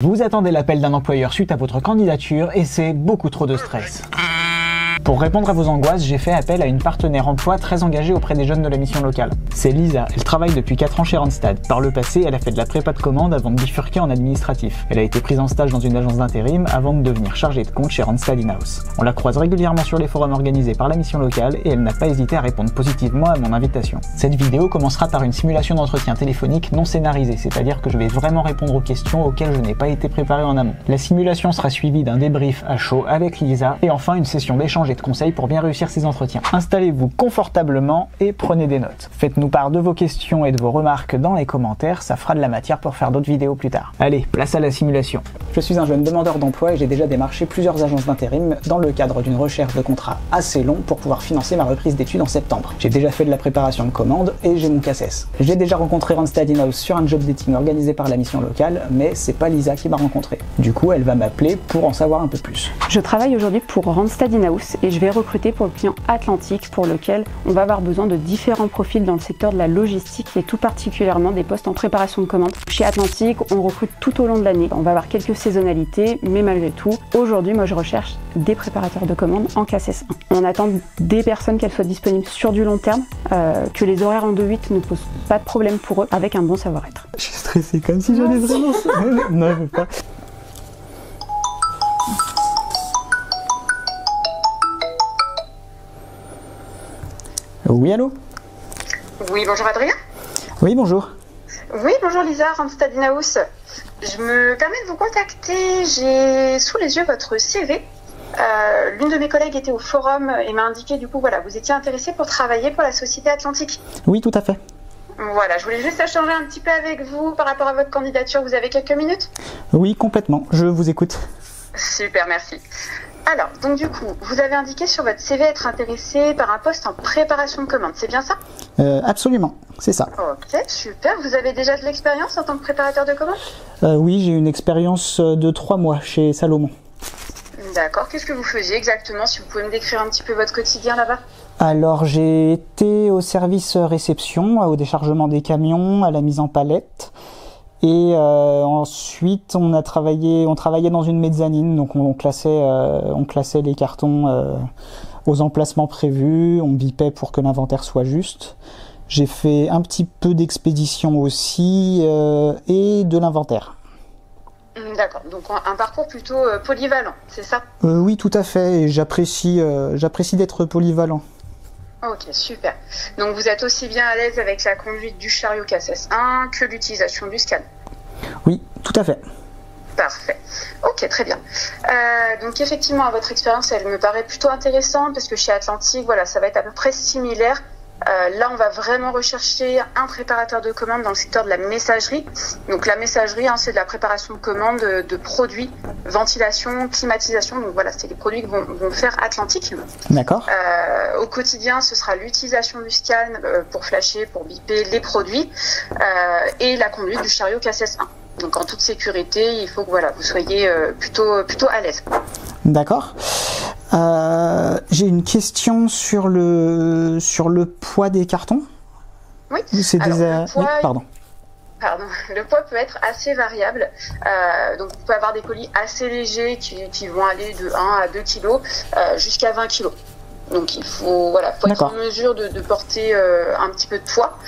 Vous attendez l'appel d'un employeur suite à votre candidature et c'est beaucoup trop de stress. Pour répondre à vos angoisses, j'ai fait appel à une partenaire emploi très engagée auprès des jeunes de la mission locale. C'est Lisa, elle travaille depuis 4 ans chez Randstad. Par le passé, elle a fait de la prépa de commande avant de bifurquer en administratif. Elle a été prise en stage dans une agence d'intérim avant de devenir chargée de compte chez Randstad In-house. On la croise régulièrement sur les forums organisés par la mission locale et elle n'a pas hésité à répondre positivement à mon invitation. Cette vidéo commencera par une simulation d'entretien téléphonique non scénarisée, c'est-à-dire que je vais vraiment répondre aux questions auxquelles je n'ai pas été préparé en amont. La simulation sera suivie d'un débrief à chaud avec Lisa et enfin une session d'échange et de conseils pour bien réussir ces entretiens. Installez-vous confortablement et prenez des notes. Faites-nous part de vos questions et de vos remarques dans les commentaires, ça fera de la matière pour faire d'autres vidéos plus tard. Allez, place à la simulation. Je suis un jeune demandeur d'emploi et j'ai déjà démarché plusieurs agences d'intérim dans le cadre d'une recherche de contrat assez long pour pouvoir financer ma reprise d'études en septembre. J'ai déjà fait de la préparation de commandes et j'ai mon CACES. J'ai déjà rencontré Randstad In-house sur un job dating organisé par la mission locale, mais c'est pas Lisa qui m'a rencontré. Du coup, elle va m'appeler pour en savoir un peu plus. Je travaille aujourd'hui pour Randstad In-house et je vais recruter pour le client Atlantique pour lequel on va avoir besoin de différents profils dans le secteur de la logistique et tout particulièrement des postes en préparation de commandes. Chez Atlantique, on recrute tout au long de l'année. On va avoir quelques saisonnalités, mais malgré tout, aujourd'hui, moi je recherche des préparateurs de commandes en CACES 1. On attend des personnes qu'elles soient disponibles sur du long terme, que les horaires en 2-8 ne posent pas de problème pour eux, avec un bon savoir-être. Je suis stressée comme si j'allais vraiment... Non, je veux pas. Oui, allô? Oui, bonjour Adrien. Oui, bonjour. Oui, bonjour Lisa, Randstad In-house. Je me permets de vous contacter, j'ai sous les yeux votre CV. L'une de mes collègues était au forum et m'a indiqué du coup, voilà, vous étiez intéressé pour travailler pour la société Atlantique. Oui, tout à fait. Voilà, je voulais juste échanger un petit peu avec vous par rapport à votre candidature. Vous avez quelques minutes? Oui, complètement, je vous écoute. Super, merci. Alors, donc du coup, vous avez indiqué sur votre CV être intéressé par un poste en préparation de commande, c'est bien ça? Absolument, c'est ça. Ok, super. Vous avez déjà de l'expérience en tant que préparateur de commande? Oui, j'ai une expérience de 3 mois chez Salomon. D'accord, qu'est-ce que vous faisiez exactement? Si vous pouvez me décrire un petit peu votre quotidien là-bas? Alors, j'ai été au service réception, au déchargement des camions, à la mise en palette. Et ensuite, on travaillait dans une mezzanine, donc on classait les cartons aux emplacements prévus, on bipait pour que l'inventaire soit juste. J'ai fait un petit peu d'expédition aussi et de l'inventaire. D'accord, donc un parcours plutôt polyvalent, c'est ça? Oui, tout à fait, et j'apprécie d'être polyvalent. Ok, super. Donc vous êtes aussi bien à l'aise avec la conduite du chariot CACES 1 que l'utilisation du scan? Oui, tout à fait. Parfait. Ok, très bien. Donc effectivement, votre expérience, elle me paraît plutôt intéressante parce que chez Atlantique, voilà, ça va être à peu près similaire. Là, on va vraiment rechercher un préparateur de commandes dans le secteur de la messagerie. Donc la messagerie, c'est de la préparation de commandes de produits, ventilation, climatisation. Donc voilà, c'est les produits que vont faire Atlantique. D'accord. Au quotidien, ce sera l'utilisation du scan pour flasher, pour biper les produits et la conduite du chariot CACES 1. Donc en toute sécurité, il faut que voilà, vous soyez plutôt à l'aise. D'accord. J'ai une question sur le poids des cartons. Oui. C'est Alors, des... poids, oui, pardon. Le poids peut être assez variable. Donc vous pouvez avoir des colis assez légers qui vont aller de 1 à 2 kg jusqu'à 20 kg. Donc il faut être en mesure de porter un petit peu de poids,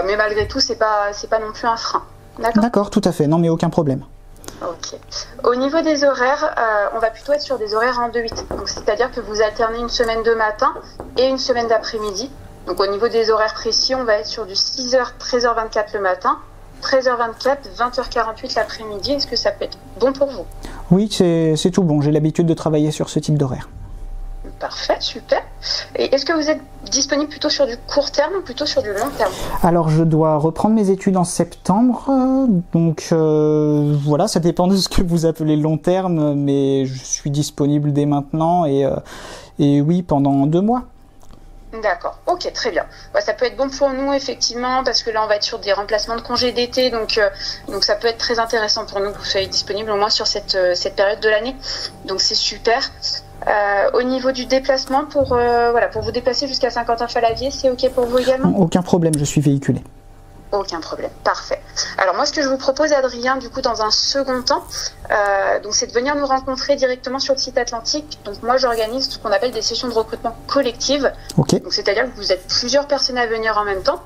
mais malgré tout c'est pas non plus un frein. D'accord, tout à fait. Non, mais aucun problème. Ok. Au niveau des horaires, on va plutôt être sur des horaires en 2-8. Donc c'est-à-dire que vous alternez une semaine de matin et une semaine d'après-midi. Donc au niveau des horaires précis, on va être sur du 6h, 13h24 le matin, 13h24, 20h48 l'après-midi. Est-ce que ça peut être bon pour vous? Oui, c'est tout bon. J'ai l'habitude de travailler sur ce type d'horaire. Parfait, super. Et est-ce que vous êtes disponible plutôt sur du court terme ou plutôt sur du long terme? Alors, je dois reprendre mes études en septembre, donc voilà, ça dépend de ce que vous appelez long terme, mais je suis disponible dès maintenant et oui, pendant 2 mois. D'accord, ok, très bien. Ça peut être bon pour nous effectivement parce que là on va être sur des remplacements de congés d'été, donc ça peut être très intéressant pour nous que vous soyez disponible au moins sur cette période de l'année. Donc c'est super. Au niveau du déplacement, pour vous déplacer jusqu'à Saint-Quentin-Fallavier, c'est ok pour vous également? Aucun problème, je suis véhiculé. Aucun problème, parfait. Alors moi, ce que je vous propose, Adrien, du coup, dans un second temps, donc c'est de venir nous rencontrer directement sur le site Atlantique. Donc moi, j'organise ce qu'on appelle des sessions de recrutement collectives. Ok. Donc c'est-à-dire que vous êtes plusieurs personnes à venir en même temps.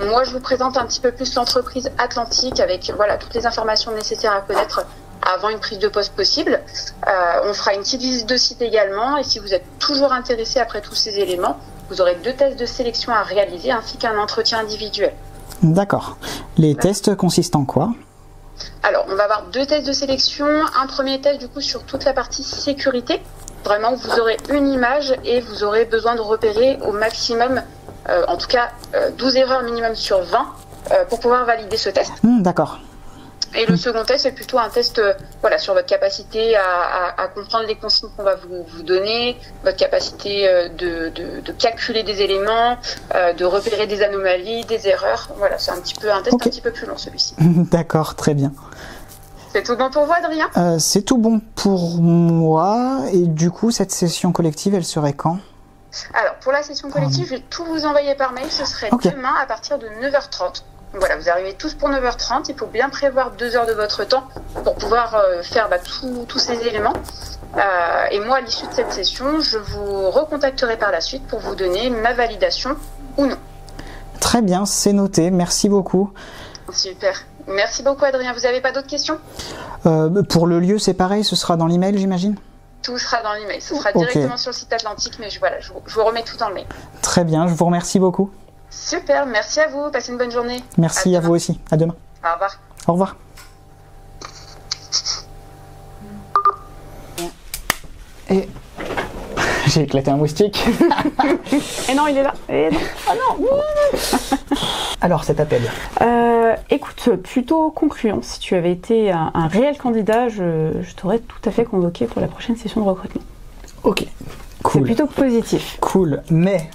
Moi, je vous présente un petit peu plus l'entreprise Atlantique avec voilà toutes les informations nécessaires à connaître avant une prise de poste possible. On fera une petite visite de site également. Et si vous êtes toujours intéressé après tous ces éléments, vous aurez 2 tests de sélection à réaliser ainsi qu'un entretien individuel. D'accord. Les tests consistent en quoi? Alors, on va avoir 2 tests de sélection. Un premier test, du coup, sur toute la partie sécurité. Vraiment, vous aurez une image et vous aurez besoin de repérer au maximum, en tout cas, 12 erreurs minimum sur 20 pour pouvoir valider ce test. D'accord. Et le second test, c'est plutôt un test voilà, sur votre capacité à comprendre les consignes qu'on va vous donner, votre capacité de calculer des éléments, de repérer des anomalies, des erreurs. Voilà, c'est un test un petit peu plus long celui-ci. D'accord, très bien. C'est tout bon pour vous, Adrien? C'est tout bon pour moi. Et du coup, cette session collective, elle serait quand? Alors, pour la session collective, je vais tout vous envoyer par mail. Ce serait demain à partir de 9h30. Voilà, vous arrivez tous pour 9h30. Il faut bien prévoir 2 heures de votre temps pour pouvoir faire tous ces éléments. Et moi, à l'issue de cette session, je vous recontacterai par la suite pour vous donner ma validation ou non. Très bien, c'est noté. Merci beaucoup. Super. Merci beaucoup, Adrien. Vous n'avez pas d'autres questions? Pour le lieu, c'est pareil, ce sera dans l'email, j'imagine? Tout sera dans l'email. Ce sera directement sur le site Atlantique, mais je vous remets tout dans le mail. Très bien, je vous remercie beaucoup. Super, merci à vous. Passez une bonne journée. Merci à vous aussi. À demain. Au revoir. Au revoir. Et j'ai éclaté un moustique. Et non, il est là. Et non. Ah non. Alors, cet appel. Écoute, plutôt concluant. Si tu avais été un réel candidat, je t'aurais tout à fait convoqué pour la prochaine session de recrutement. Ok, cool. C'est plutôt positif. Cool, mais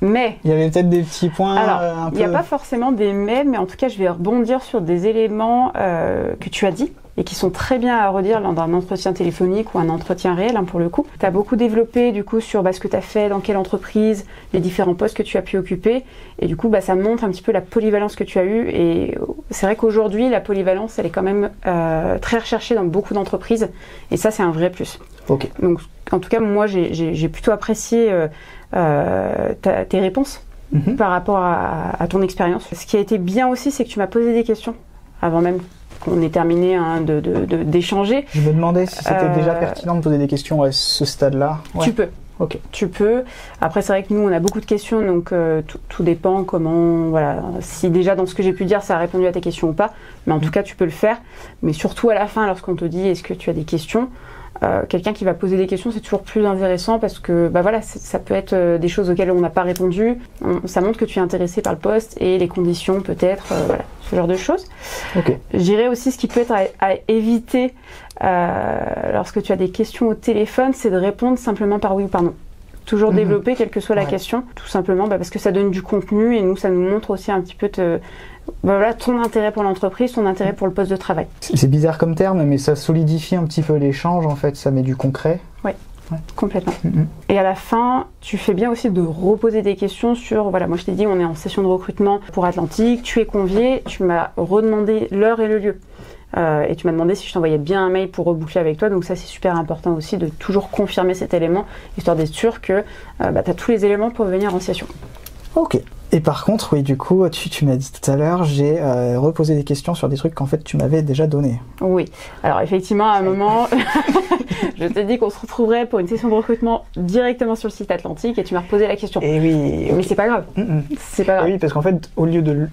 il y avait peut-être des petits points. Alors, il n'y a pas forcément des mais en tout cas, je vais rebondir sur des éléments que tu as dit et qui sont très bien à redire lors d'un entretien téléphonique ou un entretien réel, pour le coup. Tu as beaucoup développé du coup sur ce que tu as fait, dans quelle entreprise, les différents postes que tu as pu occuper. Et du coup, ça montre un petit peu la polyvalence que tu as eue. Et c'est vrai qu'aujourd'hui, la polyvalence, elle est quand même très recherchée dans beaucoup d'entreprises. Et ça, c'est un vrai plus. Ok. Donc, en tout cas, moi, j'ai plutôt apprécié tes réponses par rapport à ton expérience. Ce qui a été bien aussi, c'est que tu m'as posé des questions avant même qu'on ait terminé d'échanger. Je me demandais si c'était déjà pertinent de poser des questions à ce stade-là. Ouais. Tu peux. Ok. Tu peux. Après, c'est vrai que nous, on a beaucoup de questions, donc tout dépend comment, voilà, si déjà dans ce que j'ai pu dire, ça a répondu à tes questions ou pas. Mais en tout cas, tu peux le faire. Mais surtout à la fin, lorsqu'on te dit est-ce que tu as des questions, quelqu'un qui va poser des questions, c'est toujours plus intéressant parce que voilà, ça peut être des choses auxquelles on n'a pas répondu. Ça montre que tu es intéressé par le poste et les conditions peut-être, voilà, ce genre de choses. Okay. Je dirais aussi ce qui peut être à éviter lorsque tu as des questions au téléphone, c'est de répondre simplement par oui ou par non. Toujours développer, quelle que soit la question, tout simplement parce que ça donne du contenu et nous, ça nous montre aussi un petit peu voilà, ton intérêt pour l'entreprise, ton intérêt pour le poste de travail. C'est bizarre comme terme, mais ça solidifie un petit peu l'échange, en fait, ça met du concret. Oui, complètement. Et à la fin, tu fais bien aussi de reposer des questions sur, voilà, moi je t'ai dit, on est en session de recrutement pour Atlantique, tu es convié, tu m'as redemandé l'heure et le lieu. Et tu m'as demandé si je t'envoyais bien un mail pour reboucler avec toi, donc ça c'est super important aussi de toujours confirmer cet élément, histoire d'être sûr que tu as tous les éléments pour venir en session. Ok. Et par contre, oui, du coup, tu m'as dit tout à l'heure, j'ai reposé des questions sur des trucs qu'en fait tu m'avais déjà donné. Oui. Alors effectivement, à un moment, je t'ai dit qu'on se retrouverait pour une session de recrutement directement sur le site Atlantique et tu m'as reposé la question. Et oui. Mais c'est pas grave. C'est pas grave. Et oui, parce qu'en fait, au lieu de lieu,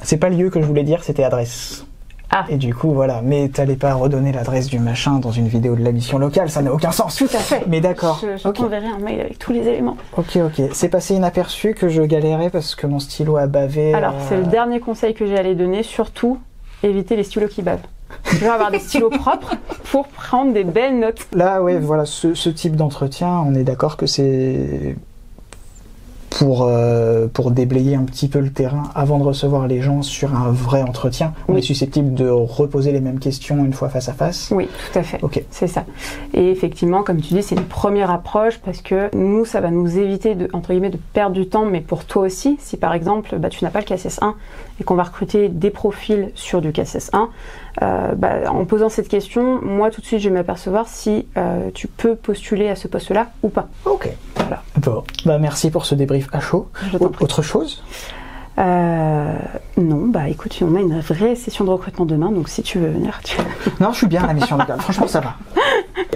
c'est pas lieu que je voulais dire, c'était adresse. Ah. Et du coup, voilà. Mais t'allais pas redonner l'adresse du machin dans une vidéo de la mission locale, ça n'a aucun sens. Tout à fait. Mais d'accord. Je t'enverrai un mail avec tous les éléments. Ok. C'est passé inaperçu que je galérais parce que mon stylo a bavé. Alors, c'est le dernier conseil que j'ai à les donner. Surtout, éviter les stylos qui bavent. Tu vas avoir des stylos propres pour prendre des belles notes. Là, ouais, voilà, ce type d'entretien, on est d'accord que c'est pour déblayer un petit peu le terrain avant de recevoir les gens sur un vrai entretien. On est susceptible de reposer les mêmes questions une fois face à face. Oui, tout à fait. Ok. C'est ça. Et effectivement, comme tu dis, c'est une première approche parce que nous, ça va nous éviter de, entre guillemets, de perdre du temps, mais pour toi aussi, si par exemple, tu n'as pas le KSS1 et qu'on va recruter des profils sur du KSS1, en posant cette question, moi tout de suite je vais m'apercevoir si tu peux postuler à ce poste-là ou pas. Ok. Voilà. Bon. Merci pour ce débrief à chaud. Autre chose? Non, écoute, on a une vraie session de recrutement demain, donc si tu veux venir, Non, je suis bien à la mission locale. Franchement, ça va.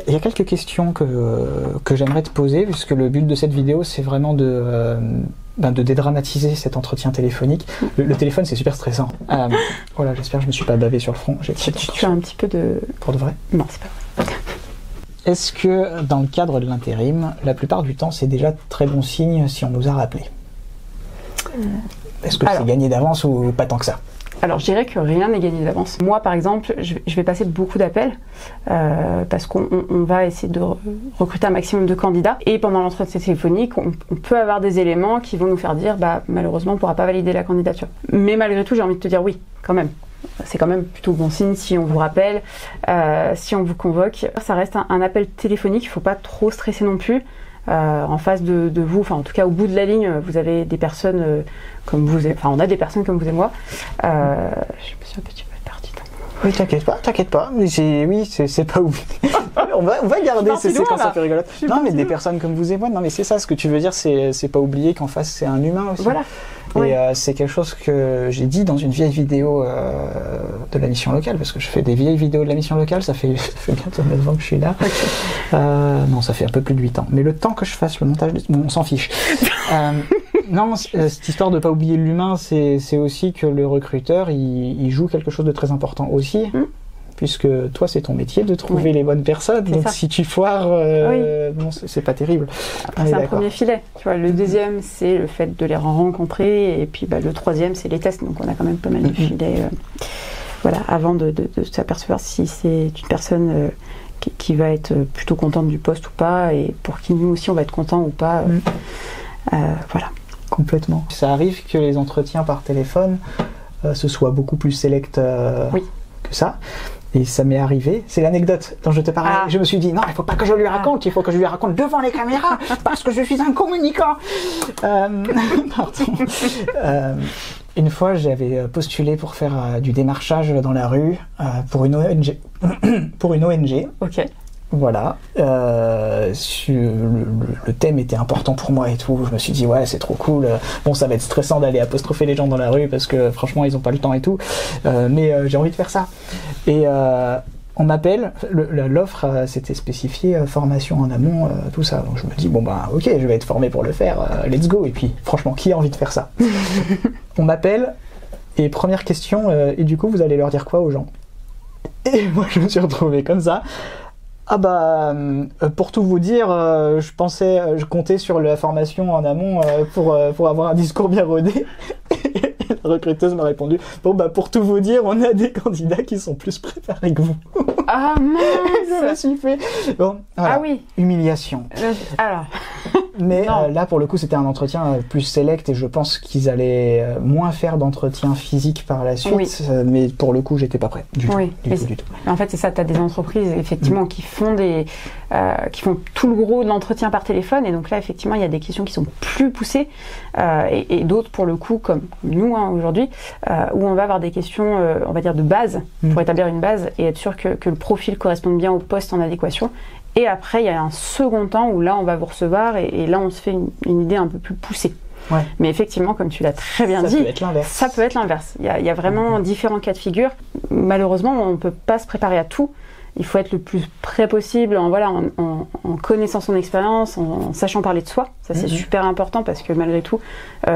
Il y a quelques questions que j'aimerais te poser, puisque le but de cette vidéo, c'est vraiment de dédramatiser cet entretien téléphonique. Le téléphone, c'est super stressant. Voilà, j'espère que je me suis pas bavé sur le front. Tu as un petit peu de... Pour de vrai? Non, c'est pas vrai. Est-ce que, dans le cadre de l'intérim, la plupart du temps, c'est déjà très bon signe si on nous a rappelé? Est-ce que c'est gagné d'avance ou pas tant que ça? Alors, je dirais que rien n'est gagné d'avance. Moi, par exemple, je vais passer beaucoup d'appels parce qu'on va essayer de recruter un maximum de candidats. Et pendant l'entretien téléphonique, on peut avoir des éléments qui vont nous faire dire malheureusement, on ne pourra pas valider la candidature. Mais malgré tout, j'ai envie de te dire oui, quand même. C'est quand même plutôt bon signe si on vous rappelle, si on vous convoque. Ça reste un appel téléphonique, il ne faut pas trop stresser non plus. En face de vous, enfin en tout cas au bout de la ligne, vous avez des personnes comme vous, on a des personnes comme vous et moi. Je me suis un petit peu perdue. Oui, t'inquiète pas. Mais c'est pas ouf. on va garder ces séquences un peu rigolotes. Non, mais des personnes comme vous et moi. Non, mais c'est ça, ce que tu veux dire, c'est pas oublier qu'en face c'est un humain aussi. Voilà. Et c'est quelque chose que j'ai dit dans une vieille vidéo de la mission locale, parce que je fais des vieilles vidéos de la mission locale, ça fait bientôt 9 ans que je suis là. Non, ça fait un peu plus de 8 ans. Mais le temps que je fasse le montage, on s'en fiche. Non, cette histoire de pas oublier l'humain, c'est aussi que le recruteur, il joue quelque chose de très important aussi. Puisque toi, c'est ton métier de trouver les bonnes personnes. Donc, si tu foires, bon, c'est pas terrible. Après, c'est un premier filet. Tu vois, le deuxième, c'est le fait de les rencontrer. Et puis, le troisième, c'est les tests. Donc, on a quand même pas mal de filets avant de s'apercevoir si c'est une personne qui va être plutôt contente du poste ou pas. Et pour qui nous aussi, on va être content ou pas. Voilà. Complètement. Ça arrive que les entretiens par téléphone, ce soit beaucoup plus select que ça. Et ça m'est arrivé, c'est l'anecdote dont je te parlais. Je me suis dit, non, il faut pas que je lui raconte, il faut que je lui raconte devant les caméras, parce que je suis un communicant. Pardon. Une fois, j'avais postulé pour faire du démarchage dans la rue pour une ONG. Pour une ONG. Ok. Voilà, le thème était important pour moi et tout, je me suis dit ouais c'est trop cool, bon ça va être stressant d'aller apostropher les gens dans la rue parce que franchement ils ont pas le temps et tout, mais j'ai envie de faire ça. Et on m'appelle, l'offre c'était spécifié formation en amont, tout ça, donc je me dis bon ok je vais être formé pour le faire, let's go, et puis franchement qui a envie de faire ça? On m'appelle et première question, et du coup vous allez leur dire quoi aux gens? Et moi je me suis retrouvé comme ça. Pour tout vous dire, je comptais sur la formation en amont pour avoir un discours bien rodé. La recruteuse m'a répondu, pour tout vous dire, on a des candidats qui sont plus préparés que vous. Ah mince. Je me suis fait... Bon, voilà. Ah oui. Humiliation. Alors... Mais là, pour le coup, c'était un entretien plus select et je pense qu'ils allaient moins faire d'entretien physique par la suite. Mais pour le coup, j'étais pas prêt. Du tout. En fait, c'est ça. Tu as des entreprises, effectivement, qui font tout le gros de l'entretien par téléphone. Et donc là, effectivement, il y a des questions qui sont plus poussées. Et d'autres, pour le coup, comme nous, aujourd'hui, où on va avoir des questions, on va dire, de base, pour établir une base et être sûr que le profil corresponde bien au poste en adéquation. Et après, il y a un second temps où là, on va vous recevoir et là, on se fait une idée un peu plus poussée. Ouais. Mais effectivement, comme tu l'as très bien dit, ça peut être l'inverse. Il y a vraiment différents cas de figure. Malheureusement, on ne peut pas se préparer à tout. Il faut être le plus près possible en connaissant son expérience, en sachant parler de soi. Ça, c'est super important parce que malgré tout,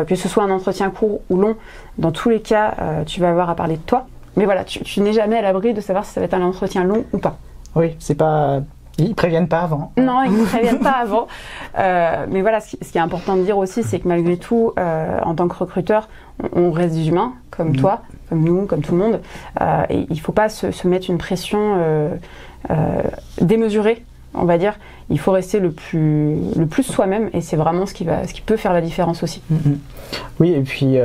que ce soit un entretien court ou long, dans tous les cas, tu vas avoir à parler de toi. Mais voilà, tu n'es jamais à l'abri de savoir si ça va être un entretien long ou pas. Oui, c'est pas... Ils préviennent pas avant. Non, ils ne préviennent pas avant. Mais voilà, ce qui est important de dire aussi, c'est que malgré tout, en tant que recruteur, on reste des humains, comme toi, comme nous, comme tout le monde. Et il ne faut pas se mettre une pression démesurée on va dire, il faut rester le plus soi-même, et c'est vraiment ce qui peut faire la différence aussi. Oui, et puis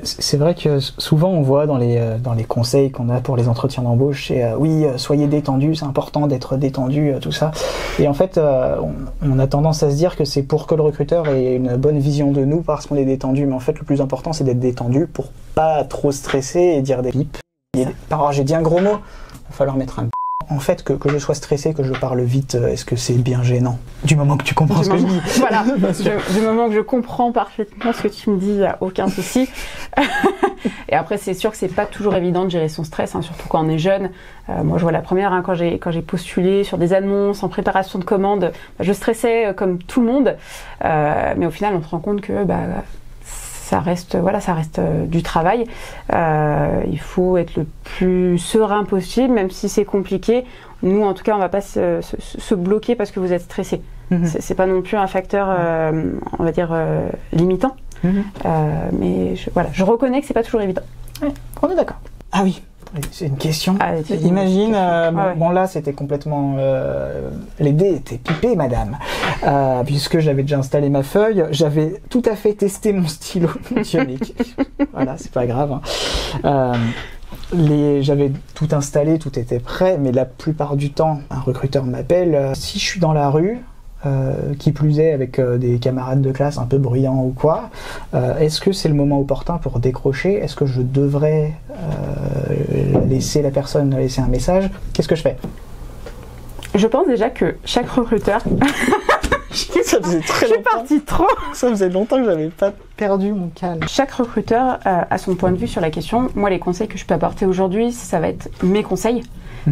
c'est vrai que souvent on voit dans les conseils qu'on a pour les entretiens d'embauche, c'est soyez détendu, c'est important d'être détendu, tout ça. Et en fait, on a tendance à se dire que c'est pour que le recruteur ait une bonne vision de nous parce qu'on est détendu, mais en fait le plus important c'est d'être détendu pour pas trop stresser et dire des pipes. Alors j'ai dit un gros mot, il va falloir mettre un en fait, que je sois stressé, que je parle vite, est-ce que c'est bien gênant? Du moment que tu comprends ce que je dis. Voilà, du moment que je comprends parfaitement ce que tu me dis, il n'y a aucun souci. Et après, c'est sûr que c'est pas toujours évident de gérer son stress, hein, surtout quand on est jeune. Moi, je vois la première, hein, quand j'ai postulé sur des annonces, en préparation de commandes, je stressais comme tout le monde. Mais au final, on se rend compte que ça reste du travail. Il faut être le plus serein possible, même si c'est compliqué. Nous, en tout cas, on ne va pas se bloquer parce que vous êtes stressé. C'est pas non plus un facteur, on va dire, limitant. Mais je reconnais que c'est pas toujours évident. Ouais, on est d'accord. Ah oui. C'est une question. Imagine, bon là c'était complètement... les dés étaient pipés, madame. Puisque j'avais déjà installé ma feuille, j'avais tout à fait testé mon stylo. Voilà, c'est pas grave. Hein. J'avais tout installé, tout était prêt, mais la plupart du temps, un recruteur m'appelle. Si je suis dans la rue, qui plus est avec des camarades de classe un peu bruyants ou quoi, est-ce que c'est le moment opportun pour décrocher? Est-ce que je devrais laisser la personne laisser un message? Qu'est-ce que je fais? Je pense déjà que chaque recruteur... Ça faisait très longtemps. Je suis partie trop. Ça faisait longtemps que j'avais pas perdu mon calme. Chaque recruteur a son point de vue sur la question. Moi, les conseils que je peux apporter aujourd'hui, ça va être mes conseils.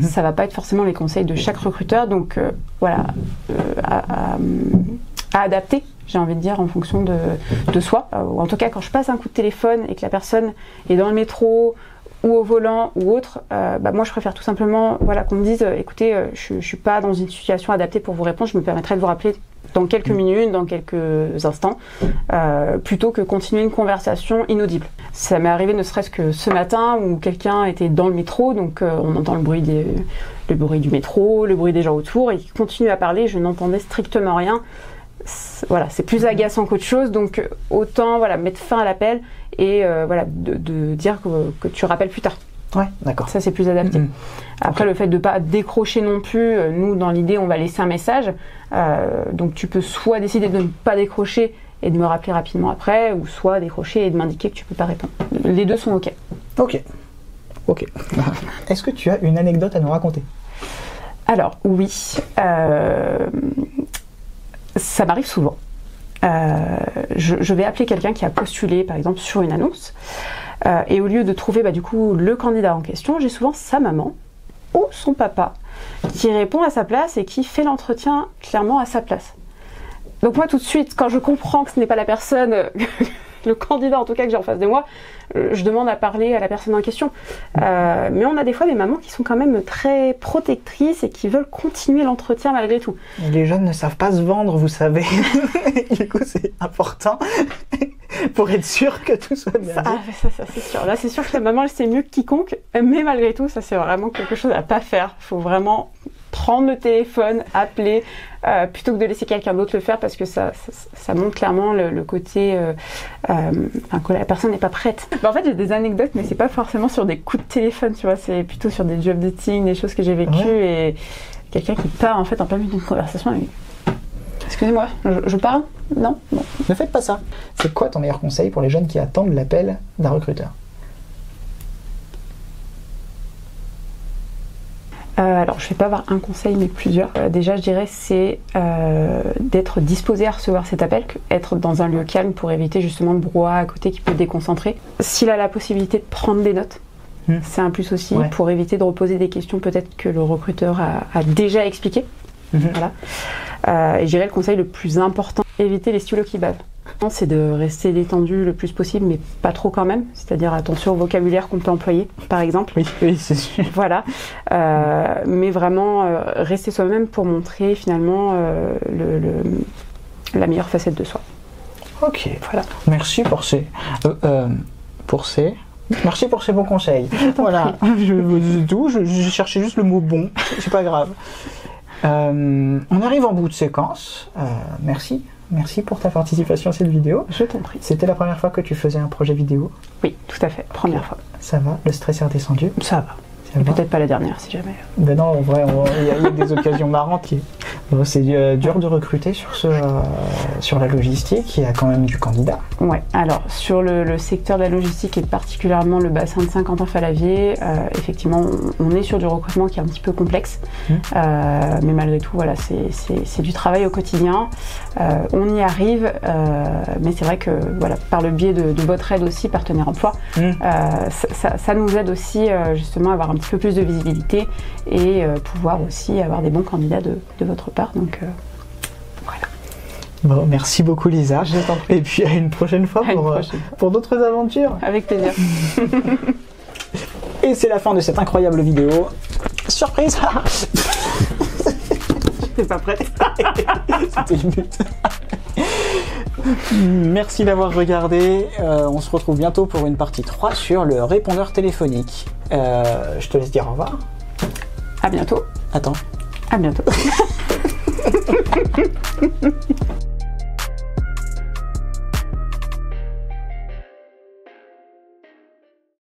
Ça va pas être forcément les conseils de chaque recruteur. Donc à adapter, j'ai envie de dire, en fonction de soi. Ou en tout cas, quand je passe un coup de téléphone et que la personne est dans le métro ou au volant ou autre, moi je préfère tout simplement qu'on me dise écoutez, je suis pas dans une situation adaptée pour vous répondre, je me permettrai de vous rappeler dans quelques minutes, dans quelques instants, plutôt que continuer une conversation inaudible. Ça m'est arrivé ne serait-ce que ce matin où quelqu'un était dans le métro, donc on entend le bruit du métro, le bruit des gens autour, et qui continue à parler, je n'entendais strictement rien. C'est plus agaçant qu'autre chose, donc autant mettre fin à l'appel et de dire que tu rappelles plus tard. Ouais, d'accord. Ça, c'est plus adapté. Après, le fait de ne pas décrocher non plus, nous, dans l'idée, on va laisser un message. Donc, tu peux soit décider de ne pas décrocher et de me rappeler rapidement après, ou soit décrocher et de m'indiquer que tu ne peux pas répondre. Les deux sont OK. Ok. Est-ce que tu as une anecdote à nous raconter? Alors, oui. Ça m'arrive souvent. Je vais appeler quelqu'un qui a postulé, par exemple, sur une annonce. Et au lieu de trouver du coup le candidat en question, j'ai souvent sa maman ou son papa qui répond à sa place et qui fait l'entretien clairement à sa place. Donc moi tout de suite, quand je comprends que ce n'est pas la personne, le candidat en tout cas que j'ai en face de moi, je demande à parler à la personne en question. Mais on a des fois des mamans qui sont quand même très protectrices et qui veulent continuer l'entretien malgré tout. Les jeunes ne savent pas se vendre, vous savez. Du coup c'est important pour être sûr que tout soit bien. Ça c'est sûr. Là c'est sûr que la maman elle sait mieux que quiconque, mais malgré tout ça c'est vraiment quelque chose à pas faire. Il faut vraiment prendre le téléphone, appeler, plutôt que de laisser quelqu'un d'autre le faire, parce que ça montre clairement le côté que la personne n'est pas prête. En fait j'ai des anecdotes, mais c'est pas forcément sur des coups de téléphone, tu vois, c'est plutôt sur des job dating, des choses que j'ai vécues, et quelqu'un qui part en fait en plein milieu d'une conversation avec... Excusez-moi, je parle? Non. Ne faites pas ça. C'est quoi ton meilleur conseil pour les jeunes qui attendent l'appel d'un recruteur? Alors, je ne vais pas avoir un conseil, mais plusieurs. Déjà, je dirais, c'est d'être disposé à recevoir cet appel, être dans un lieu calme pour éviter justement le brouhaha à côté qui peut déconcentrer. S'il a la possibilité de prendre des notes, c'est un plus aussi, pour éviter de reposer des questions peut-être que le recruteur a déjà expliquées. Voilà. Et je dirais le conseil le plus important, éviter les stylos qui bavent. C'est de rester détendu le plus possible, mais pas trop quand même. C'est-à-dire attention au vocabulaire qu'on peut employer, par exemple. Oui, c'est sûr. Voilà. Mais vraiment rester soi-même pour montrer finalement la meilleure facette de soi. Ok. Voilà. Merci pour ces... Merci pour ces bons conseils. Voilà. C'est tout. Je cherchais juste le mot bon. C'est pas grave. On arrive en bout de séquence. Merci. Merci pour ta participation à cette vidéo. Je t'en prie. C'était la première fois que tu faisais un projet vidéo? Oui, tout à fait. Première fois. Ça va? Le stress est redescendu? Ça va. Peut-être pas la dernière, si jamais. Ben non, en vrai, il y a des occasions marrantes. Bon, c'est dur de recruter sur la logistique. Il y a quand même du candidat. Ouais. Alors, sur le secteur de la logistique et particulièrement le bassin de Saint-Quentin-Fallavier, effectivement, on est sur du recrutement qui est un petit peu complexe. Mais malgré tout, voilà, c'est du travail au quotidien. On y arrive, mais c'est vrai que, voilà, par le biais de votre aide aussi, Partenaire Emploi, ça nous aide aussi justement à avoir un petit peu plus de visibilité et pouvoir aussi avoir des bons candidats de votre part. Donc voilà. Bon, merci beaucoup Lisa. Je t'en prie. Et puis à une prochaine fois pour d'autres aventures. Avec plaisir. Et c'est la fin de cette incroyable vidéo. Surprise. T'es pas prête. C'était le but. Merci d'avoir regardé. On se retrouve bientôt pour une partie 3 sur le répondeur téléphonique. Je te laisse dire au revoir. À bientôt. Attends. À bientôt.